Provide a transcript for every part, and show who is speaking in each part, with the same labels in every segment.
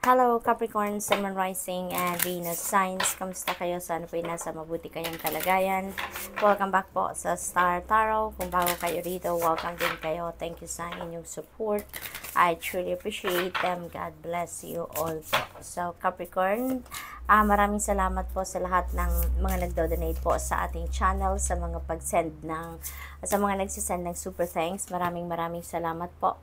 Speaker 1: Hello Capricorn, Sun, Moon, Rising, and Venus signs. Kamusta kayo? Sana po nasa mabuti kayong kalagayan. Welcome back po sa Star Tarot. Kung bago kayo rito, welcome din kayo. Thank you sa inyong support. I truly appreciate them. God bless you all po. So Capricorn, maraming salamat po sa lahat ng mga nagdo-donate po sa ating channel, sa mga sa mga nagsisend ng super thanks. Maraming salamat po.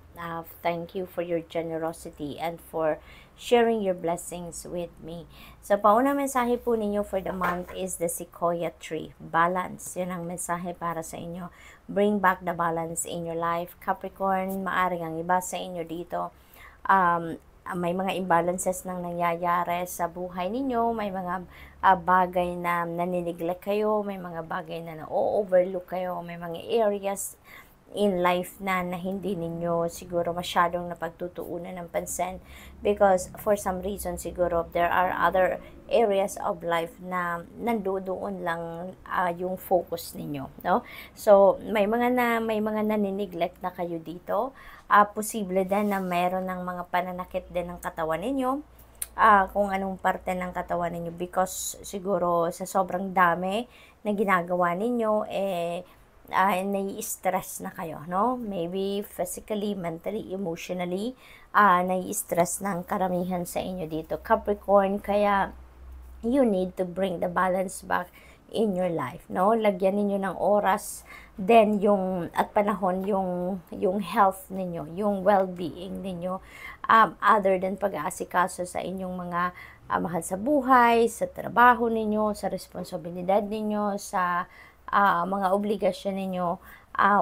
Speaker 1: Thank you for your generosity and for sharing your blessings with me. So, paunang mensahe po ninyo for the month is the Sequoia tree. Balance. Yan ang mensahe para sa inyo. Bring back the balance in your life. Capricorn, maaring ang iba sa inyo dito, may mga imbalances nang nangyayari sa buhay ninyo. May mga bagay na naniniglect kayo. May mga bagay na na-overlook kayo. May mga areas in life na hindi ninyo siguro masyadong napagtutuunan ng pansin because for some reason siguro there are other areas of life na nandoon lang yung focus ninyo, no? So may mga naniniglect na kayo dito. Posible din na mayroon ng mga pananakit din ng katawan ninyo, kung anong parte ng katawan ninyo, because siguro sa sobrang dami na ginagawa ninyo, nai-stress na kayo, no? Maybe physically, mentally, emotionally, nai-stress ng karamihan sa inyo dito, Capricorn. Kaya you need to bring the balance back in your life, no? Lagyan ninyo ng oras then at panahon yung health ninyo, yung well-being ninyo, other than pag-aasikaso sa inyong mga mahal sa buhay, sa trabaho ninyo, sa responsibilidad ninyo, sa mga obligasyon ninyo.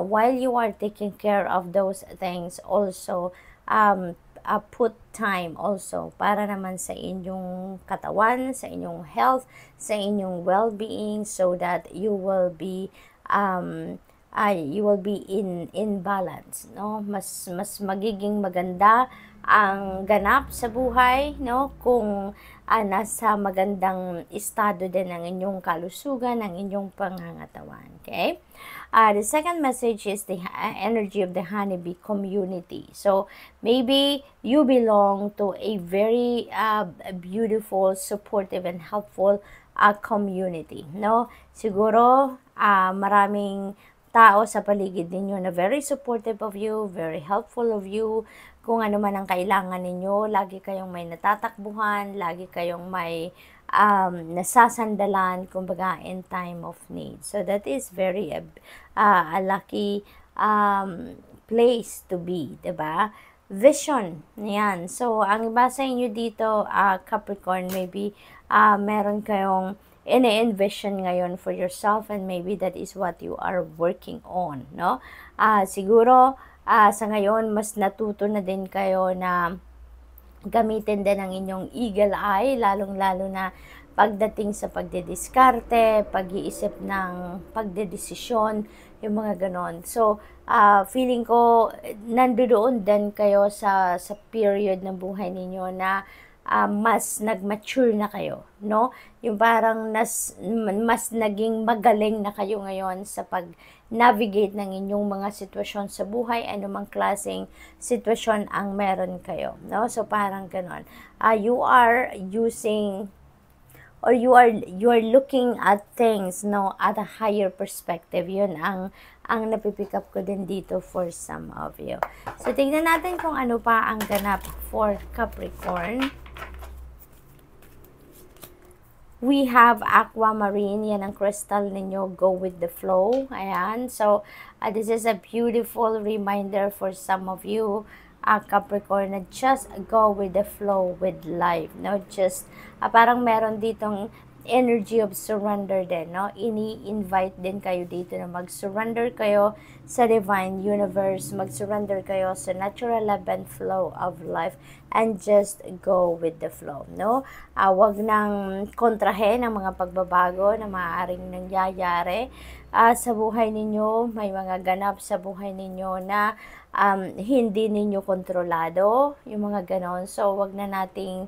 Speaker 1: While you are taking care of those things, also put time also para naman sa inyong katawan, sa inyong health, sa inyong well-being, so that you will be in balance, no? Mas magiging maganda ang ganap sa buhay, no, kung nasa magandang estado din ang inyong kalusugan, ang inyong pangangatawan. Okay? The second message is the energy of the honeybee community. So maybe you belong to a very beautiful, supportive, and helpful community, no? Siguro maraming tao sa paligid ninyo na very supportive of you, very helpful of you. Kung ano man ang kailangan ninyo, lagi kayong may natatakbuhan, lagi kayong may nasasandalan, kumbaga, in time of need. So that is very a lucky place to be, diba? Vision, yan. So ang iba sa inyo dito, Capricorn, maybe meron kayong ini-envision ngayon for yourself, and maybe that is what you are working on, no? Siguro sa ngayon mas natuto na din kayo na gamitin din ang inyong eagle eye, lalong-lalo na pagdating sa pagdediskarte, pag-iisip ng pagdedesisyon, yung mga ganon. So feeling ko nandoon din kayo sa period ng buhay ninyo na mas nag-mature na kayo, no? Yung parang mas naging magaling na kayo ngayon sa pag-navigate ng inyong mga sitwasyon sa buhay, anumang klaseng sitwasyon ang meron kayo, no? So parang ganon. You are using, or you are looking at things, no, at a higher perspective. Yun ang napipick up ko din dito for some of you. So tingnan natin kung ano pa ang ganap for Capricorn. We have aquamarine, yan ang crystal ninyo, go with the flow. Ayan, so this is a beautiful reminder for some of you, Capricorn, na just go with the flow with life, no? Just parang meron ditong energy of surrender din, no? Ini-invite din kayo dito na mag-surrender kayo sa divine universe, mag-surrender kayo sa natural ebb and flow of life, and just go with the flow, no? Wag nang kontrahin ang mga pagbabago na maaaring nangyayari sa buhay ninyo. May mga ganap sa buhay ninyo na hindi ninyo kontrolado, yung mga ganon. So wag na nating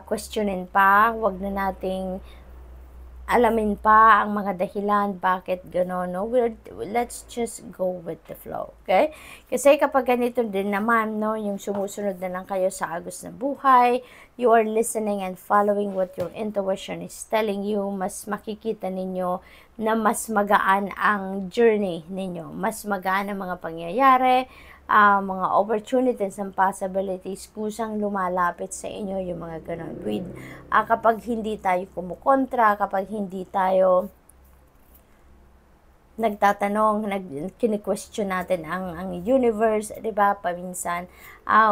Speaker 1: questionin pa, wag na nating alamin pa ang mga dahilan bakit gano'n, no? Let's just go with the flow, okay? Kasi kapag ganito din naman, no, yung sumusunod na lang kayo sa agos ng buhay, you are listening and following what your intuition is telling you, mas makikita ninyo na mas magaan ang journey ninyo, mas magaan ang mga pangyayari, mga opportunities and possibilities kusang lumalapit sa inyo, yung mga ganon. With, kapag hindi tayo kumukontra, kapag hindi tayo nagtatanong, kini-question natin ang universe, 'di ba? Paminsan,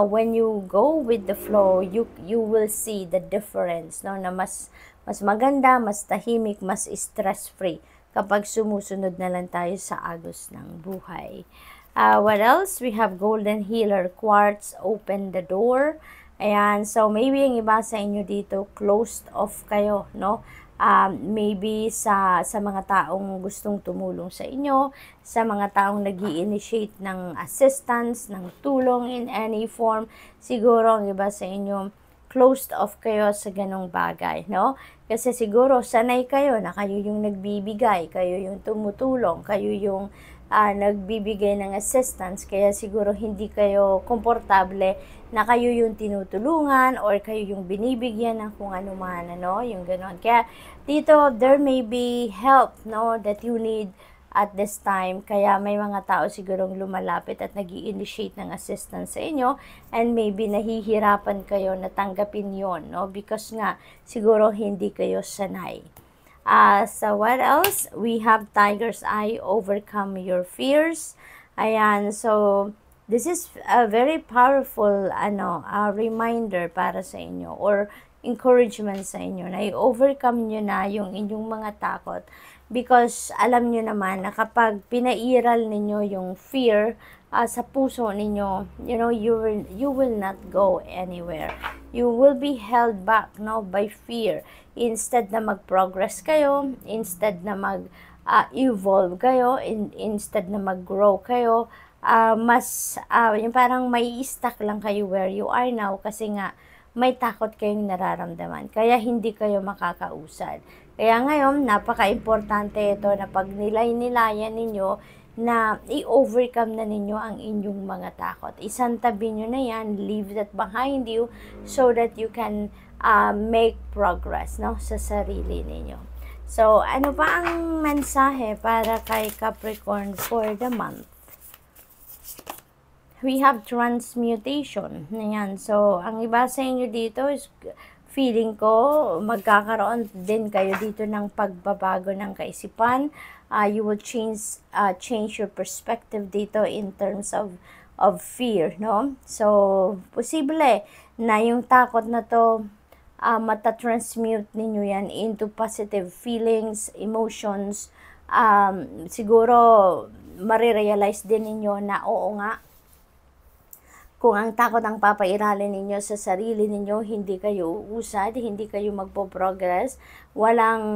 Speaker 1: when you go with the flow, you will see the difference, no? Na mas maganda, mas tahimik, mas stress-free kapag sumusunod na lang tayo sa agos ng buhay. What else? We have Golden Healer Quartz, open the door. Ayan, so maybe yung iba sa inyo dito, closed off kayo, no? Maybe sa mga taong gustong tumulong sa inyo, sa mga taong nag-i-initiate ng assistance, ng tulong in any form, siguro ang iba sa inyo, closed off kayo sa ganong bagay, no? Kasi siguro sanay kayo na kayo yung nagbibigay, kayo yung tumutulong, kayo yung nagbibigay ng assistance, kaya siguro hindi kayo komportable na kayo yung tinutulungan or kayo yung binibigyan ng kung ano man, ano, yung ganon. Kaya dito, there may be help, no, that you need at this time, kaya may mga tao sigurong lumalapit at nag-i-initiate ng assistance sa inyo, and maybe nahihirapan kayo na tanggapin yon, no, because nga siguro hindi kayo sanay. So what else? We have Tiger's Eye, overcome your fears. Ayan, so this is a very powerful reminder para sa inyo, or encouragement sa inyo na i-overcome nyo na yung inyong mga takot, because alam nyo naman na kapag pinairal ninyo yung fear sa puso ninyo, you know, you will not go anywhere. You will be held back, no, by fear. Instead na mag-progress kayo, instead na mag-evolve kayo, instead na mag-grow kayo, yung parang may stuck lang kayo where you are now, kasi nga may takot kayong nararamdaman, kaya hindi kayo makakausad. Kaya ngayon, napaka-importante ito na pag nilay-nilayan ninyo, na i-overcome na ninyo ang inyong mga takot. Isantabi nyo na yan, leave that behind you, so that you can make progress, no, sa sarili ninyo. So, ano pa ang mensahe para kay Capricorn for the month? We have transmutation. Ayan. So, ang iba sa inyo dito is, feeling ko, magkakaroon din kayo dito ng pagbabago ng kaisipan. You will change your perspective dito in terms of fear, no? So, posible na yung takot na to, matatransmute ninyo yan into positive feelings, emotions. Siguro, marirealize din ninyo na oo nga, kung ang takot ang papairalin ninyo sa sarili ninyo, hindi kayo uusad, hindi kayo magpo-progress, walang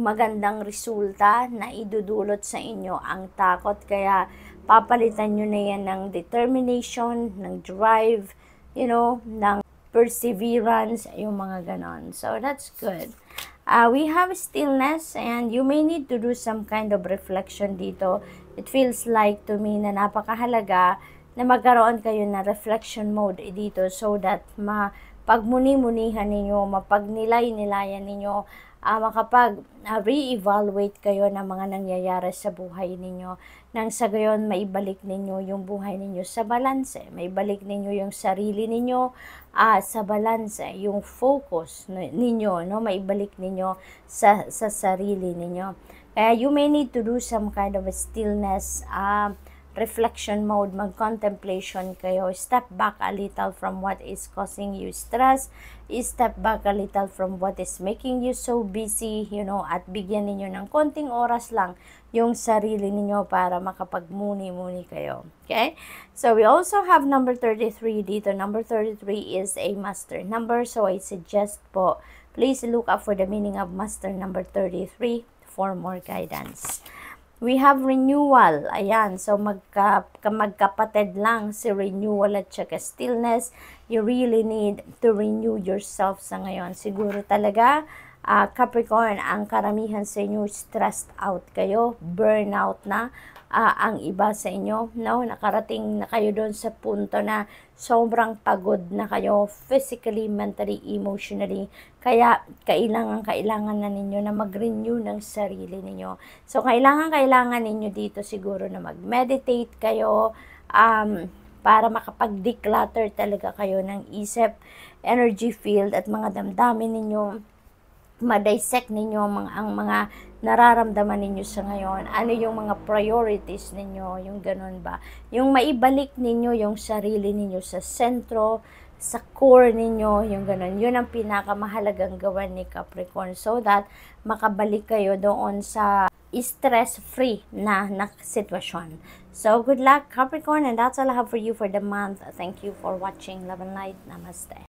Speaker 1: magandang resulta na idudulot sa inyo ang takot. Kaya papalitan nyo na yan ng determination, ng drive, you know, ng perseverance, yung mga ganon. So that's good. We have stillness, and you may need to do some kind of reflection dito. It feels like to me na napakahalaga na magkaroon kayo na reflection mode dito, so that mapagmuni-munihan ninyo, mapagnilay-nilayan ninyo, makapag-re-evaluate kayo ng mga nangyayari sa buhay ninyo, nang sa gayon maibalik ninyo yung buhay ninyo sa balanse, maibalik ninyo yung sarili ninyo sa balanse, yung focus ninyo, no, maibalik ninyo sa sarili ninyo. Kaya you may need to do some kind of a stillness, reflection mode, mag-contemplation kayo, step back a little from what is causing you stress, step back a little from what is making you so busy, you know, at bigyan ninyo ng konting oras lang yung sarili ninyo para makapagmuni-muni kayo. Okay? So, we also have number 33 dito. Number 33 is a master number, so I suggest po, please look up for the meaning of master number 33 for more guidance. We have renewal. Ayan. So, magkapatid lang si renewal at saka stillness. You really need to renew yourself sa ngayon. Siguro talaga, Capricorn, ang karamihan sa inyo stressed out kayo, burnout na ang iba sa inyo, no? Nakarating na kayo doon sa punto na sobrang pagod na kayo physically, mentally, emotionally. Kaya kailangan na ninyo na mag-renew ng sarili ninyo. So kailangan ninyo dito siguro na mag-meditate kayo para makapag-declutter talaga kayo ng isip, energy field at mga damdamin ninyo. Ma-dissect ninyo ang mga nararamdaman ninyo sa ngayon. Ano yung mga priorities ninyo, yung ganun ba? Yung maibalik ninyo yung sarili ninyo sa sentro, sa core ninyo, yung ganun. Yun ang pinakamahalagang gawan ni Capricorn so that makabalik kayo doon sa stress-free na sitwasyon. So, good luck Capricorn, and that's all I have for you for the month. Thank you for watching. Love and light. Namaste.